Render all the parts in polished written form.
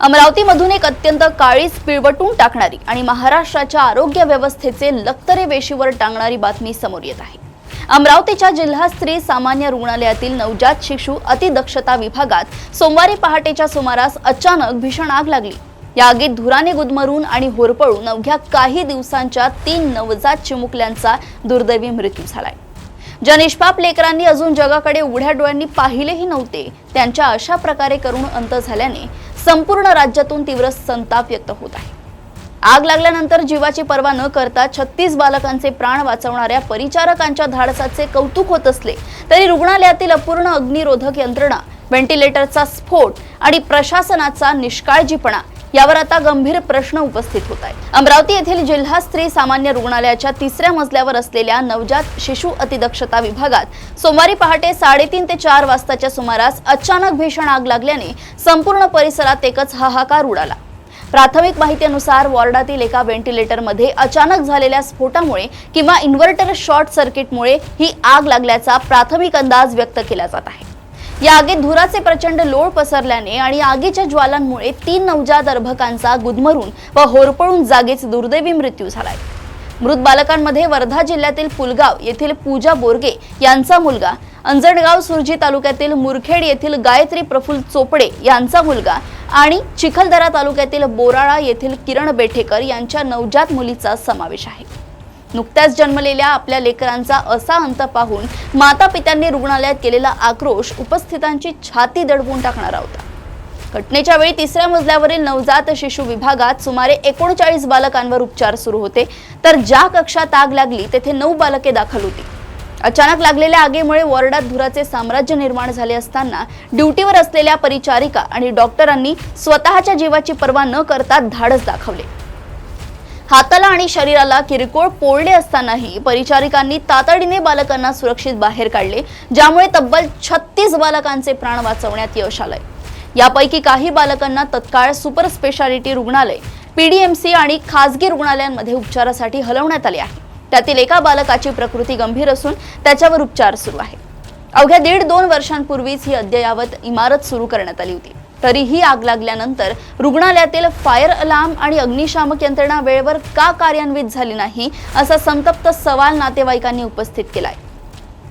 अमरावतीमधून एक अत्यंत काळीज पिळवटून टाकणारी आणि महाराष्ट्राच्या आरोग्य व्यवस्थेचे लक्तरे वेशीवर टांगणारी बातमी समोर येत आहे। अमरावतीच्या जिल्हा स्त्री सामान्य रुग्णालयातील नवजात शिशु अतिदक्षता विभागात सोमवारी पहाटेच्या सुमारास अचानक भीषण आग लागली। या आगीत धुराने गुदमरून आणि होरपळून अवघ्या काही दिवसांच्या 3 नवजात चिमुकल्यांचा दुर्दैवी मृत्यू झालाय। ज्या निष्पाप लेकरांनी अजून जगाकडे उघड्या डोळ्यांनी पाहिलेही नव्हते, त्यांच्या अशा प्रकारे करुण अंत झाल्याने संपूर्ण राज्यातून तीव्र संताप व्यक्त होत आहे। आग लागल्यानंतर जीवाची पर्वा न करता 36 बालकांचे प्राण वाचवणाऱ्या परिचारकांच्या धाडसाचे कौतुक होत असले तरी रुग्णालयातील अपूर्ण अग्निरोधक यंत्रणा, व्हेंटिलेटरचा स्फोट आणि प्रशासनाचा निष्काळजीपणा यावर आता गंभीर प्रश्न उपस्थित होत आहे। अमरावती येथील जिल्हा स्त्री सामान्य रुग्णालयाच्या 3ऱ्या मजल्यावर असलेल्या नवजात शिशु अतिदक्षता विभागात सोमवारी पहाटे 3:30 ते 4 वाजताच्या सुमारास अचानक भीषण आग लागल्याने संपूर्ण परिसरात एकच हाहाकार उडाला। प्राथमिक माहितीनुसार वॉर्डातील एका व्हेंटिलेटरमध्ये अचानक झालेल्या स्फोटामुळे किंवा इन्व्हर्टर शॉर्ट सर्किटमुळे ही आग लागल्याचा प्राथमिक अंदाज व्यक्त केला जात आहे। या आगीत धुराचे प्रचंड लोळ पसरल्याने आणि आगीच्या ज्वालांमुळे 3 नवजात अर्भकांचा गुदमरून व होरपळून जागीच दुर्दैवी मृत्यू झालाय। मृत बालकांमध्ये वर्धा जिल्ह्यातील पुलगाव येथील पूजा बोरगे यांचा मुलगा, अंजणगाव सुरजी तालुक्यातील मुरखेड येथील गायत्री प्रफुल्ल चोपडे यांचा मुलगा आणि चिखलदरा तालुक्यातील बोराळा येथील किरण बेठेकर यांच्या नवजात मुलीचा समावेश आहे। नुकत्याच जन्मलेल्या आपल्या लेकरांचा असा अंत पाहून माता पित्यांनी रुग्णालयात केलेला आक्रोश उपस्थितांची छाती दडवून टाकणारा होता। घटनेच्या वेळी 3ऱ्या मजल्यावरील नवजात शिशु विभागात सुमारे 39 बालकांवर उपचार सुरू होते, तर ज्या कक्षात आग लागली तेथे 9 बालके दाखल होती। अचानक लागलेल्या आगीमुळे वॉर्डात धुराचे साम्राज्य निर्माण झाले असताना ड्युटीवर असलेल्या परिचारिका आणि डॉक्टरांनी स्वतःच्या जीवाची पर्वा न करता धाडस दाखवले। हाताला आणि शरीराला किरकोळ पोळले असतानाही परिचारिकांनी तातडीने बालकांना सुरक्षित बाहेर काढले, ज्यामुळे तब्बल 36 बालकांचे प्राण वाचवण्यात यश आलंय। यापैकी काही बालकांना तत्काळ सुपर स्पेशालिटी रुग्णालय, पीडीएमसी आणि खासगी रुग्णालयांमध्ये उपचारासाठी हलवण्यात आले आहे। त्यातील एका बालकाची प्रकृती गंभीर असून त्याच्यावर उपचार सुरू आहे। अवघ्या 1.5-2 वर्षांपूर्वीच ही अद्ययावत इमारत सुरू करण्यात आली होती, तरीही आग लागल्यानंतर रुग्णालयातील फायर अलार्म आणि अग्निशामक यंत्रणा वेळेवर का कार्यान्वित झाली नाही असा संतप्त सवाल नातेवाईकांनी उपस्थित केलाय।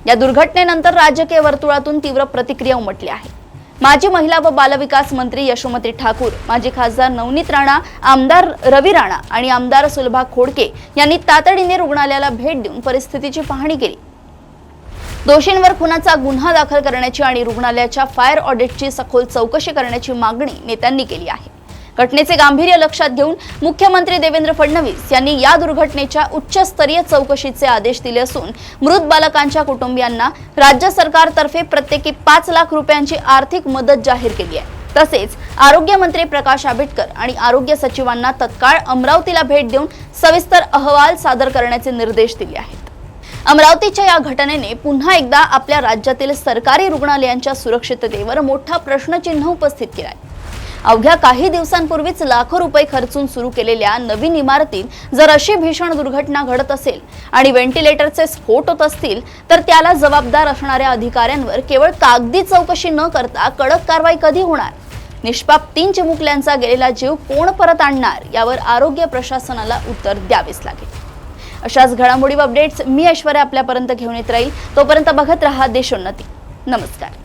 या दुर्घटनेनंतर राजकीय वर्तुळातून तीव्र प्रतिक्रिया उमटली आहे। माजी महिला व बालविकास मंत्री यशोमती ठाकूर, माजी खासदार नवनीत राणा, आमदार रवी राणा आणि आमदार सुलभा खोडके यांनी तातडीने रुग्णालयाला भेट देऊन परिस्थितीची पाहणी केली। दोषींवर खुनाचा गुन्हा दाखल करण्याची आणि रुग्णालयाच्या फायर ऑडिटची सखोल चौकशी करण्याची मागणी नेत्यांनी केली आहे। घटनेचे गांभीर्य लक्षात घेऊन मुख्यमंत्री देवेंद्र फडणवीस यांनी या दुर्घटनेच्या उच्चस्तरीय चौकशीचे आदेश दिले असून मृत बालकांच्या कुटुंबियांना राज्य सरकारतर्फे प्रत्येकी 5 लाख रुपयांची आर्थिक मदत जाहीर केली आहे। तसेच आरोग्य मंत्री प्रकाश आंबेडकर आणि आरोग्य सचिवांना तत्काळ अमरावतीला भेट देऊन सविस्तर अहवाल सादर करण्याचे निर्देश दिले आहेत। अमरावतीच्या या घटनेने पुन्हा एकदा आपल्या राज्यातील सरकारी रुग्णालयांच्या सुरक्षिततेवर मोठा प्रश्नचिन्ह उपस्थित केलाय। अवघ्या काही दिवसांपूर्वीच लाखो रुपये खर्चून सुरू केलेल्या नवीन इमारतीत जर अशी भीषण दुर्घटना घडत असेल आणि व्हेंटिलेटरचे स्फोट होत असतील तर त्याला जबाबदार असणाऱ्या अधिकाऱ्यांवर केवळ कागदी चौकशी न करता कडक कारवाई कधी होणार? निष्पाप 3 चिमुकल्यांचा गेलेला जीव कोण परत आणणार यावर आरोग्य प्रशासनाला उत्तर द्यावेच लागेल। अशाच घडामोडी व अपडेट्स मी ऐश्वर्या आपल्यापर्यंत घेऊन येत राहील। तोपर्यंत बघत रहा देशोन्नती। नमस्कार।